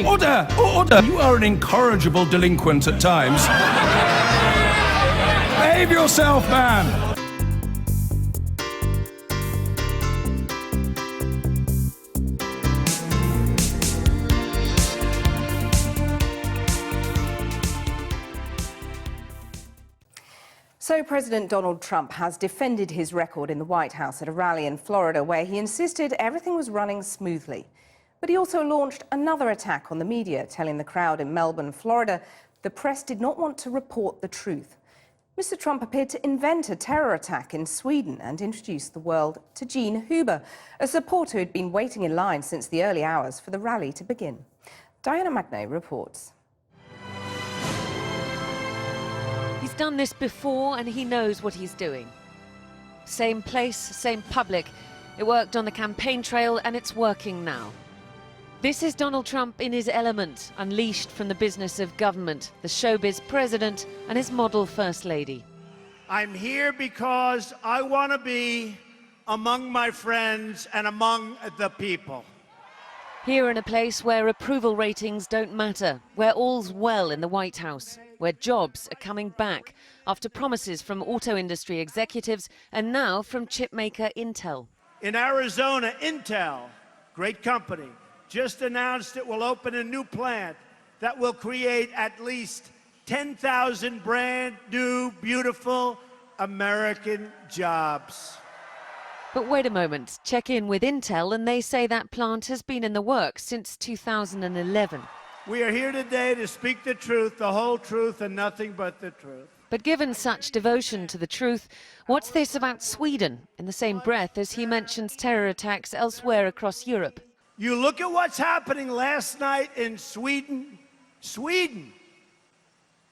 Order! Order! You are an incorrigible delinquent at times. Behave yourself, man! So President Donald Trump has defended his record in the White House at a rally in Florida where he insisted everything was running smoothly. But he also launched another attack on the media, telling the crowd in Melbourne, Florida, the press did not want to report the truth. Mr. Trump appeared to invent a terror attack in Sweden and introduced the world to Gene Huber, a supporter who'd been waiting in line since the early hours for the rally to begin. Diana Magnay reports. He's done this before and he knows what he's doing. Same place, same public. It worked on the campaign trail and it's working now. This is Donald Trump in his element, unleashed from the business of government, the showbiz president and his model first lady. I'm here because I want to be among my friends and among the people. Here in a place where approval ratings don't matter, where all's well in the White House, where jobs are coming back after promises from auto industry executives and now from chipmaker Intel. In Arizona, Intel, great company, just announced it will open a new plant that will create at least 10,000 brand new, beautiful American jobs. But wait a moment, check in with Intel and they say that plant has been in the works since 2011. We are here today to speak the truth, the whole truth, and nothing but the truth. But given such devotion to the truth, what's this about Sweden, in the same breath as he mentions terror attacks elsewhere across Europe? You look at what's happening last night in Sweden. Sweden.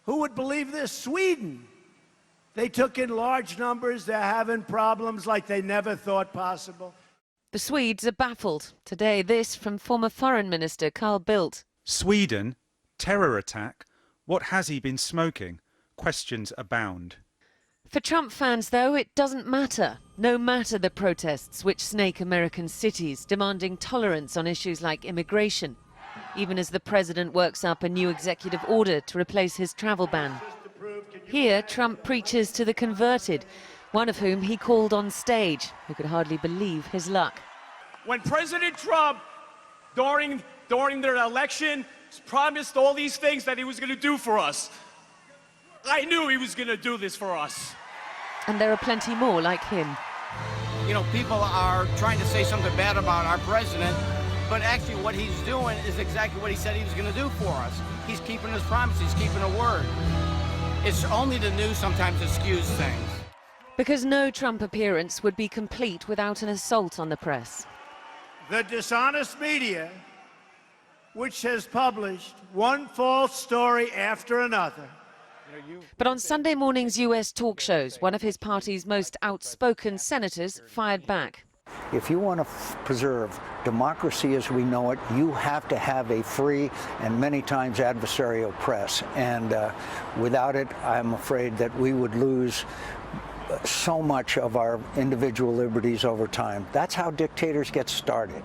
Who would believe this? Sweden. They took in large numbers. They're having problems like they never thought possible. The Swedes are baffled. Today, this from former Foreign Minister Carl Bildt. Sweden, terror attack. What has he been smoking? Questions abound. For Trump fans, though, it doesn't matter. No matter the protests which snake American cities, demanding tolerance on issues like immigration, even as the president works up a new executive order to replace his travel ban. Here, Trump preaches to the converted, one of whom he called on stage, who could hardly believe his luck. When President Trump, during their election, promised all these things that he was going to do for us, I knew he was going to do this for us. And there are plenty more like him. You know, people are trying to say something bad about our president, but actually what he's doing is exactly what he said he was going to do for us. He's keeping his promise, he's keeping a word. It's only the news sometimes that skews things. Because no Trump appearance would be complete without an assault on the press. The dishonest media, which has published one false story after another. But on Sunday morning's US talk shows, one of his party's most outspoken senators fired back. If you want to preserve democracy as we know it, you have to have a free and many times adversarial press. And without it, I'm afraid that we would lose so much of our individual liberties over time. That's how dictators get started.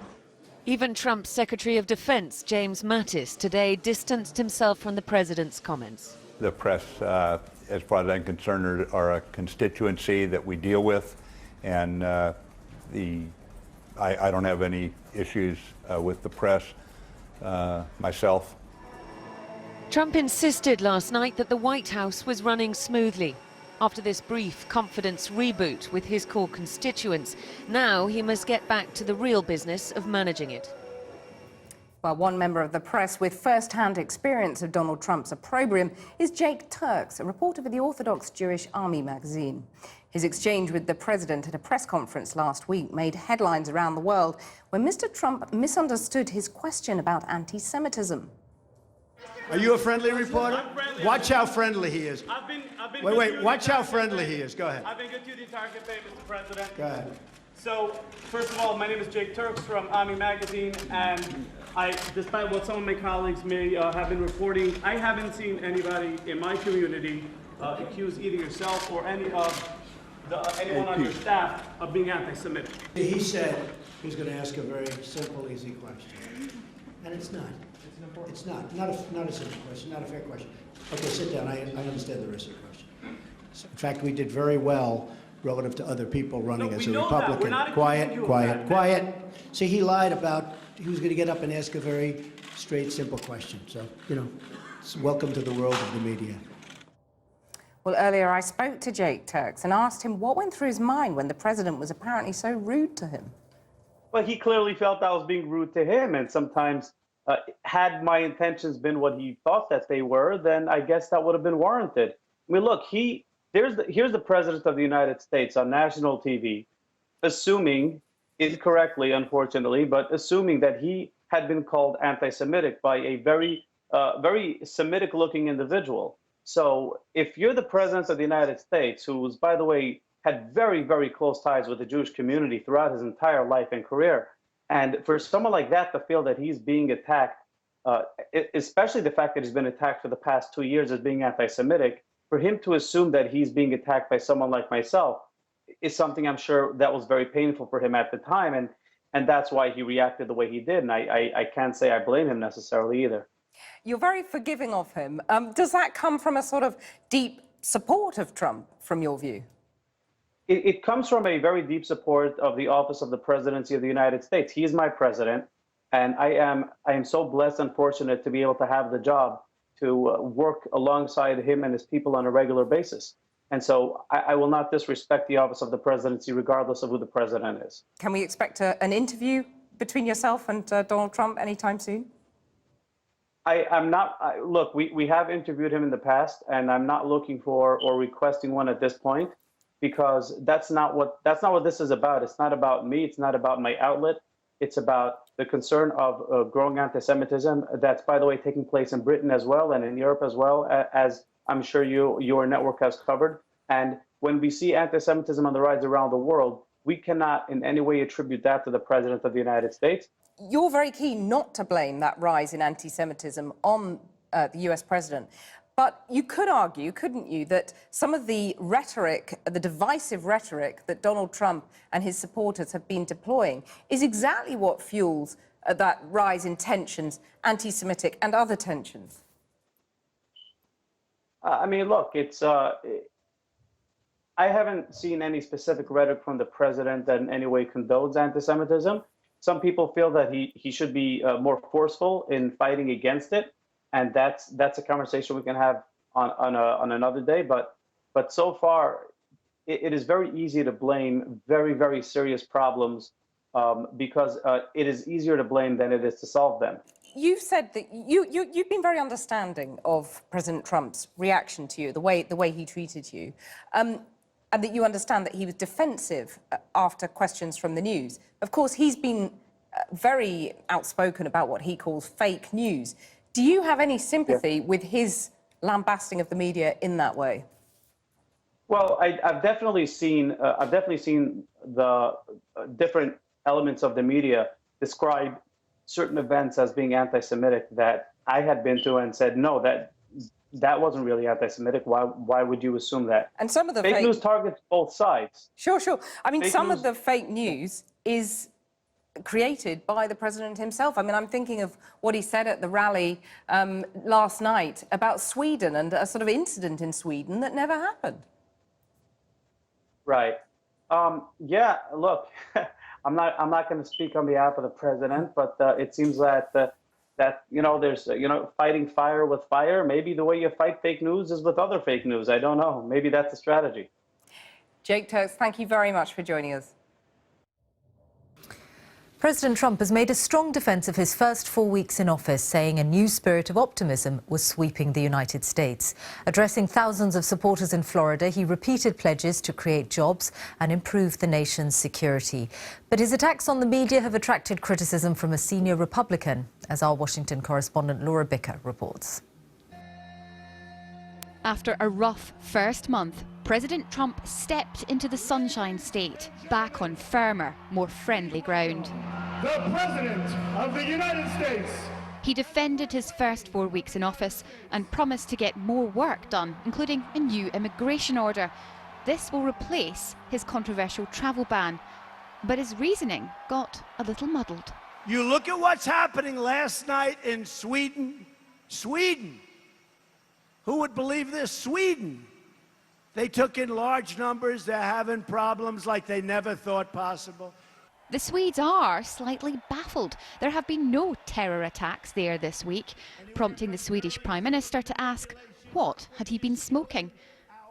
Even Trump's Secretary of Defense, James Mattis, today distanced himself from the president's comments. The press, as far as I'm concerned, are a constituency that we deal with, and I don't have any issues with the press myself. Trump insisted last night that the White House was running smoothly. After this brief confidence reboot with his core constituents, now he must get back to the real business of managing it. Well, one member of the press with first-hand experience of Donald Trump's opprobrium is Jake Turks, a reporter for the Orthodox Jewish Army magazine. His exchange with the president at a press conference last week made headlines around the world when Mr. Trump misunderstood his question about anti-Semitism. Are you a friendly reporter? Watch how friendly he is. Wait, watch how friendly he is. Go ahead. I've been good to you the entire campaign, Mr. President. Go ahead. So, first of all, my name is Jake Turks from Army Magazine, and despite what some of my colleagues may have been reporting, I haven't seen anybody in my community accuse either yourself or anyone on your staff of being anti-Semitic. He said he was going to ask a very simple, easy question, and it's not. important? It's not a simple question, not a fair question. Okay, sit down. I understand the rest of the question. In fact, we did very well relative to other people running as a Republican. We're not Quiet, accusing you of quiet, that. quiet. See, he lied about he was going to get up and ask a very straight, simple question. So, you know, welcome to the world of the media. Well, earlier I spoke to Jake Turks and asked him what went through his mind when the president was apparently so rude to him. Well, he clearly felt I was being rude to him, and sometimes had my intentions been what he thought that they were, then I guess that would have been warranted. I mean, look, here's the president of the United States on national TV, assuming, incorrectly, unfortunately, but assuming that he had been called anti-Semitic by a very Semitic-looking individual. So if you're the president of the United States, who's, by the way, had very, very close ties with the Jewish community throughout his entire life and career, and for someone like that to feel that he's being attacked, especially the fact that he's been attacked for the past 2 years as being anti-Semitic, for him to assume that he's being attacked by someone like myself is something I'm sure that was very painful for him at the time, and that's why he reacted the way he did, and I can't say I blame him necessarily either. You're very forgiving of him. Does that come from a sort of deep support of Trump, from your view? It comes from a very deep support of the office of the presidency of the United States. He is my president, and I am so blessed and fortunate to be able to have the job to work alongside him and his people on a regular basis. And so I will not disrespect the office of the presidency, regardless of who the president is. Can we expect an interview between yourself and Donald Trump anytime soon? Look, we have interviewed him in the past, and I'm not looking for or requesting one at this point, because that's not what this is about. It's not about me. It's not about my outlet. It's about the concern of growing anti-Semitism. That's, by the way, taking place in Britain as well and in Europe as well, as I'm sure your network has covered. And when we see anti-Semitism on the rise around the world, we cannot in any way attribute that to the president of the United States. You're very keen not to blame that rise in anti-Semitism on the US president. But you could argue, couldn't you, that some of the rhetoric, the divisive rhetoric that Donald Trump and his supporters have been deploying is exactly what fuels that rise in tensions, anti-Semitic and other tensions? I mean, look, I haven't seen any specific rhetoric from the president that in any way condones anti-Semitism. Some people feel that he should be more forceful in fighting against it. And that's a conversation we can have on another day. But so far, it is very easy to blame very, very serious problems because it is easier to blame than it is to solve them. You've said that you've been very understanding of President Trump's reaction to you, the way he treated you, and that you understand that he was defensive after questions from the news. Of course, he's been very outspoken about what he calls fake news. Do you have any sympathy with his lambasting of the media in that way? Well, I've definitely seen the different elements of the media describe certain events as being anti-Semitic that I had been to and said, no, that wasn't really anti-Semitic. Why would you assume that? And some of the fake news targets both sides. Sure. I mean, some of the fake news is created by the president himself. I mean, I'm thinking of what he said at the rally last night about Sweden and a sort of incident in Sweden that never happened. Right. Yeah. Look, I'm not going to speak on behalf of the president, but it seems that there's fighting fire with fire. Maybe the way you fight fake news is with other fake news. I don't know. Maybe that's a strategy. Jake Turks, thank you very much for joining us. President Trump has made a strong defence of his first 4 weeks in office, saying a new spirit of optimism was sweeping the United States. Addressing thousands of supporters in Florida, he repeated pledges to create jobs and improve the nation's security. But his attacks on the media have attracted criticism from a senior Republican, as our Washington correspondent Laura Bicker reports. After a rough first month, President Trump stepped into the Sunshine State, back on firmer, more friendly ground. The President of the United States. He defended his first 4 weeks in office and promised to get more work done, including a new immigration order. This will replace his controversial travel ban. But his reasoning got a little muddled. You look at what's happening last night in Sweden. Sweden. Who would believe this? Sweden. They took in large numbers. They're having problems like they never thought possible. The Swedes are slightly baffled. There have been no terror attacks there this week, prompting the Swedish Prime Minister to ask, what had he been smoking?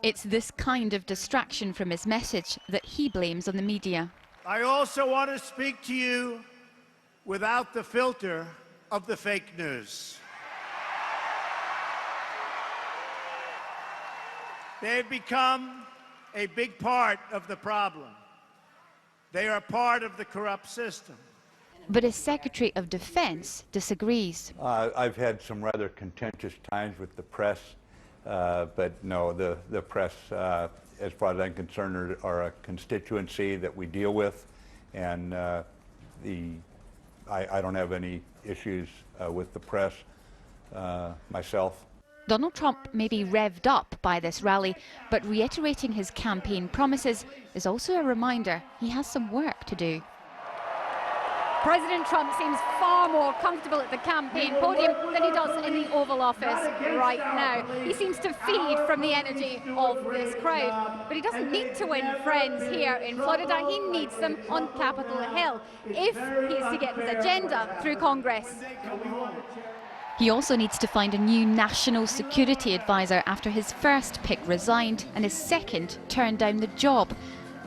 It's this kind of distraction from his message that he blames on the media. I also want to speak to you without the filter of the fake news. They've become a big part of the problem. They are part of the corrupt system. But his Secretary of Defense disagrees. I've had some rather contentious times with the press, but no, the press, as far as I'm concerned, are a constituency that we deal with, and I don't have any issues with the press myself. Donald Trump may be revved up by this rally, but reiterating his campaign promises is also a reminder he has some work to do. President Trump seems far more comfortable at the campaign podium than he does in the Oval Office right now. He seems to feed from the energy of this crowd, but he doesn't need to win friends here in Florida. He needs them on Capitol Hill if he is to get his agenda through Congress. He also needs to find a new national security advisor after his first pick resigned and his second turned down the job.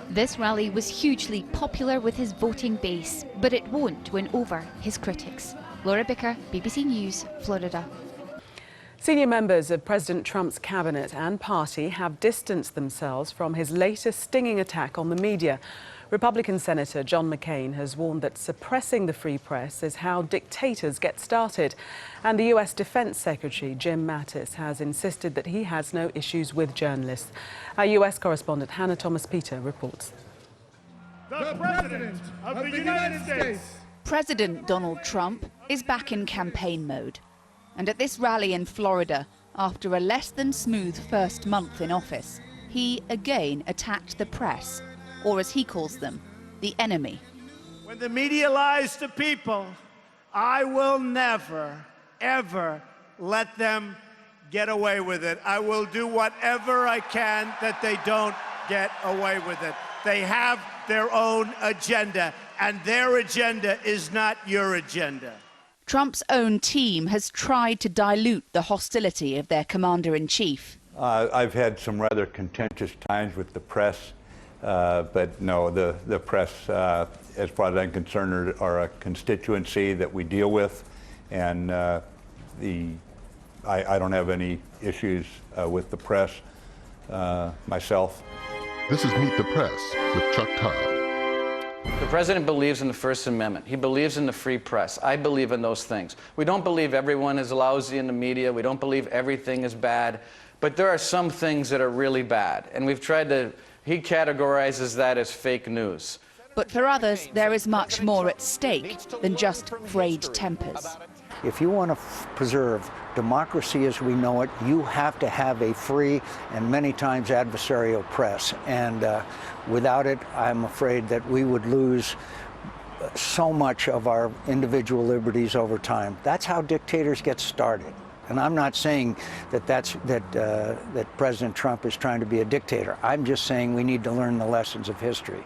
This rally was hugely popular with his voting base, but it won't win over his critics. Laura Bicker, BBC News, Florida. Senior members of President Trump's cabinet and party have distanced themselves from his latest stinging attack on the media. Republican Senator John McCain has warned that suppressing the free press is how dictators get started. And the US Defense Secretary Jim Mattis has insisted that he has no issues with journalists. Our US correspondent Hannah Thomas-Peter reports. The President of the United States. President Donald Trump is back in campaign mode. And at this rally in Florida, after a less than smooth first month in office, he again attacked the press, or as he calls them, the enemy. When the media lies to people, I will never, ever let them get away with it. I will do whatever I can that they don't get away with it. They have their own agenda, and their agenda is not your agenda. Trump's own team has tried to dilute the hostility of their commander-in-chief. I've had some rather contentious times with the press, but no, the press, as far as I'm concerned, are a constituency that we deal with, and I don't have any issues with the press myself. This is Meet the Press with Chuck Todd. The president believes in the First Amendment. He believes in the free press. I believe in those things. We don't believe everyone is lousy in the media. We don't believe everything is bad. But there are some things that are really bad. And we've tried to, he categorizes that as fake news. But for others, there is much more at stake than just frayed tempers. If you want to preserve democracy as we know it, you have to have a free and many times adversarial press. And without it, I'm afraid that we would lose so much of our individual liberties over time. That's how dictators get started. And I'm not saying that President Trump is trying to be a dictator. I'm just saying we need to learn the lessons of history.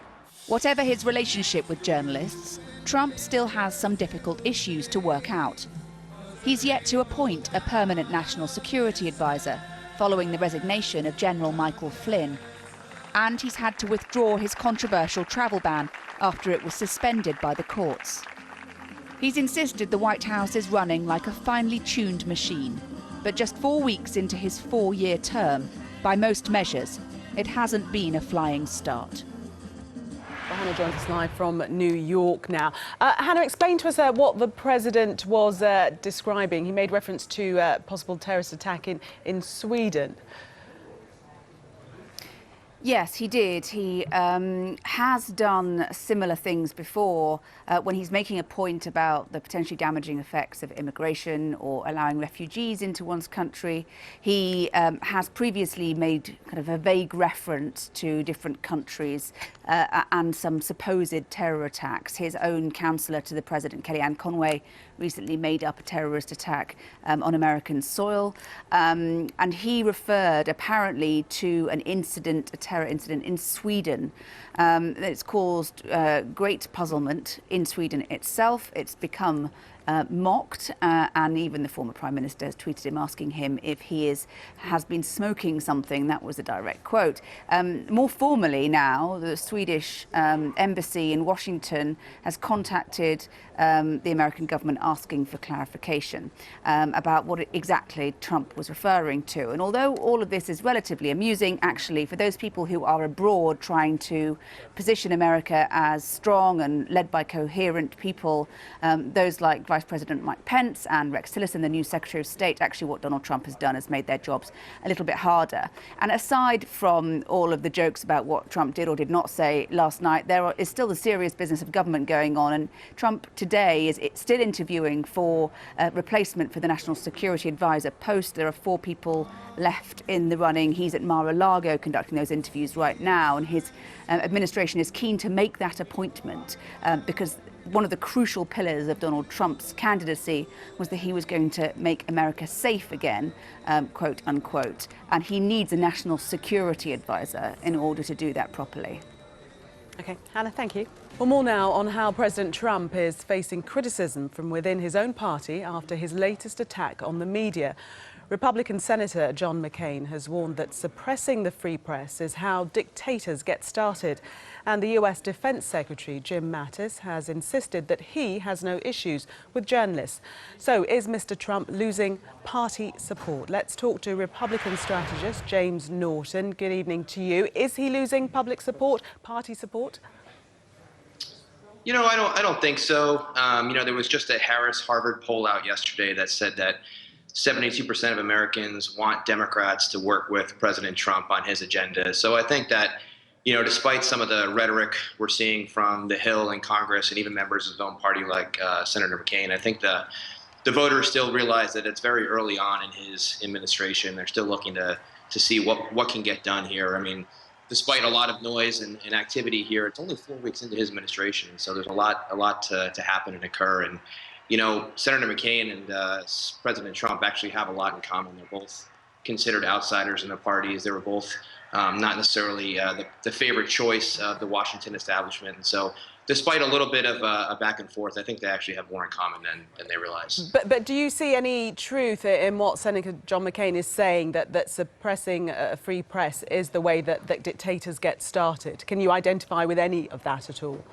Whatever his relationship with journalists, Trump still has some difficult issues to work out. He's yet to appoint a permanent national security advisor following the resignation of General Michael Flynn. And he's had to withdraw his controversial travel ban after it was suspended by the courts. He's insisted the White House is running like a finely tuned machine. But just 4 weeks into his 4-year term, by most measures, it hasn't been a flying start. Hannah joins us live from New York now. Hannah, explain to us what the president was describing. He made reference to a possible terrorist attack in Sweden. Yes, he did. He has done similar things before when he's making a point about the potentially damaging effects of immigration or allowing refugees into one's country. He has previously made kind of a vague reference to different countries and some supposed terror attacks. His own counselor to the president, Kellyanne Conway, recently made up a terrorist attack on American soil. And he referred apparently to an incident, a terror incident in Sweden. It's caused great puzzlement in Sweden itself. It's become mocked, and even the former Prime Minister has tweeted him asking him if he has been smoking something. That was a direct quote. More formally now, the Swedish embassy in Washington has contacted the American government asking for clarification about what exactly Trump was referring to. And although all of this is relatively amusing, actually, for those people who are abroad trying to position America as strong and led by coherent people, those like Vice President Mike Pence and Rex Tillerson, the new Secretary of State, actually what Donald Trump has done is made their jobs a little bit harder. And aside from all of the jokes about what Trump did or did not say last night, there is still the serious business of government going on. And Trump today is still interviewing for a replacement for the National Security Advisor post. There are 4 people left in the running. He's at Mar-a-Lago conducting those interviews right now, and his administration is keen to make that appointment because one of the crucial pillars of Donald Trump's candidacy was that he was going to make America safe again, quote unquote, and he needs a national security advisor in order to do that properly. OK, Hannah, thank you. Well, more now on how President Trump is facing criticism from within his own party after his latest attack on the media. Republican Senator John McCain has warned that suppressing the free press is how dictators get started. And the US Defense Secretary Jim Mattis has insisted that he has no issues with journalists. So is Mr. Trump losing party support? Let's talk to Republican strategist James Norton. Good evening to you. Is he losing public support, party support? You know, I don't think so. There was just a Harris-Harvard poll out yesterday that said that 72% of Americans want Democrats to work with President Trump on his agenda. So I think that, despite some of the rhetoric we're seeing from the Hill in Congress and even members of his own party like Senator McCain, I think the voters still realize that it's very early on in his administration. They're still looking to see what can get done here. I mean, despite a lot of noise and activity here, it's only 4 weeks into his administration, so there's a lot to happen and occur. And Senator McCain and President Trump actually have a lot in common. They're both considered outsiders in the parties. They were both not necessarily the favorite choice of the Washington establishment. And so despite a little bit of a back and forth, I think they actually have more in common than they realize. But do you see any truth in what Senator John McCain is saying, that suppressing a free press is the way that dictators get started? Can you identify with any of that at all?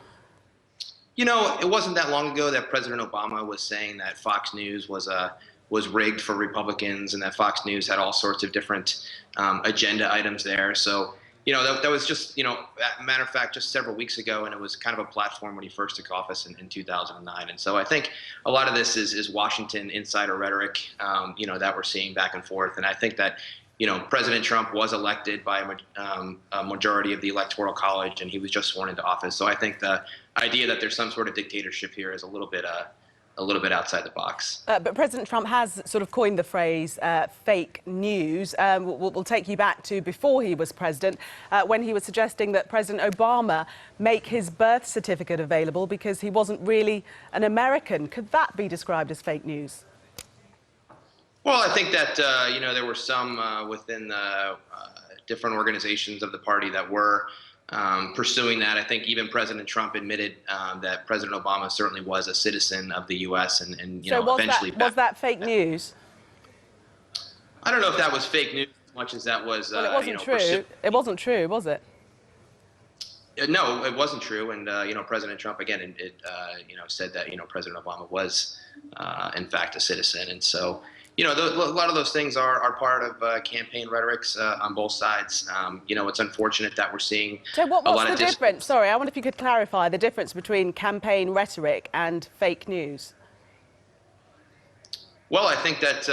It wasn't that long ago that President Obama was saying that Fox News was rigged for Republicans and that Fox News had all sorts of different agenda items there. So, that was just, matter of fact, just several weeks ago, and it was kind of a platform when he first took office in 2009. And so I think a lot of this is Washington insider rhetoric, that we're seeing back and forth. And I think that, President Trump was elected by a majority of the Electoral College, and he was just sworn into office. So I think the idea that there's some sort of dictatorship here is a little bit outside the box. But President Trump has sort of coined the phrase fake news. We'll take you back to before he was president, when he was suggesting that President Obama make his birth certificate available because he wasn't really an American. Could that be described as fake news? Well, I think that, there were some within the different organizations of the party that were pursuing that. I think even President Trump admitted that President Obama certainly was a citizen of the U.S. and eventually... Was that fake news? I don't know if that was fake news as much as that was... Well, it wasn't true. It wasn't true, was it? No, it wasn't true. And, President Trump, again, said that, President Obama was, in fact, a citizen. And so... a lot of those things are part of campaign rhetorics on both sides. It's unfortunate that we're seeing so what's the difference? Sorry, I wonder if you could clarify the difference between campaign rhetoric and fake news. Well, I think that,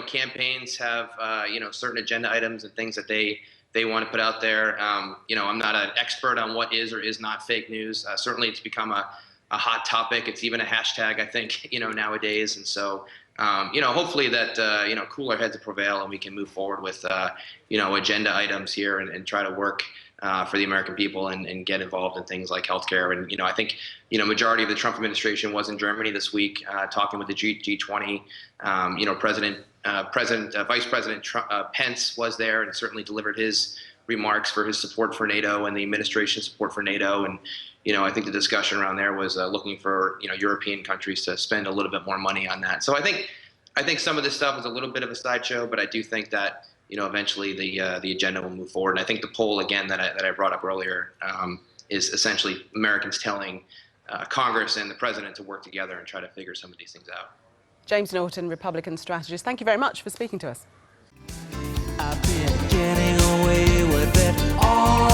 campaigns have, certain agenda items and things that they they want to put out there. You know, I'm not an expert on what is or is not fake news. Certainly it's become a hot topic. It's even a hashtag, I think, you know, nowadays. And so, you know, hopefully that, you know, cooler heads will prevail and we can move forward with, you know, agenda items here and try to work for the American people and get involved in things like healthcare. And, you know, I think, you know, majority of the Trump administration was in Germany this week talking with the G20. You know, Vice President Pence was there and certainly delivered his remarks for his support for NATO and the administration's support for NATO. And, you know, I think the discussion around there was looking for, you know, European countries to spend a little bit more money on that. So I think some of this stuff is a little bit of a sideshow, but I do think that, you know, eventually the agenda will move forward. And I think the poll, again, that I brought up earlier is essentially Americans telling Congress and the president to work together and try to figure some of these things out. James Norton, Republican strategist, thank you very much for speaking to us. I've been getting away with it all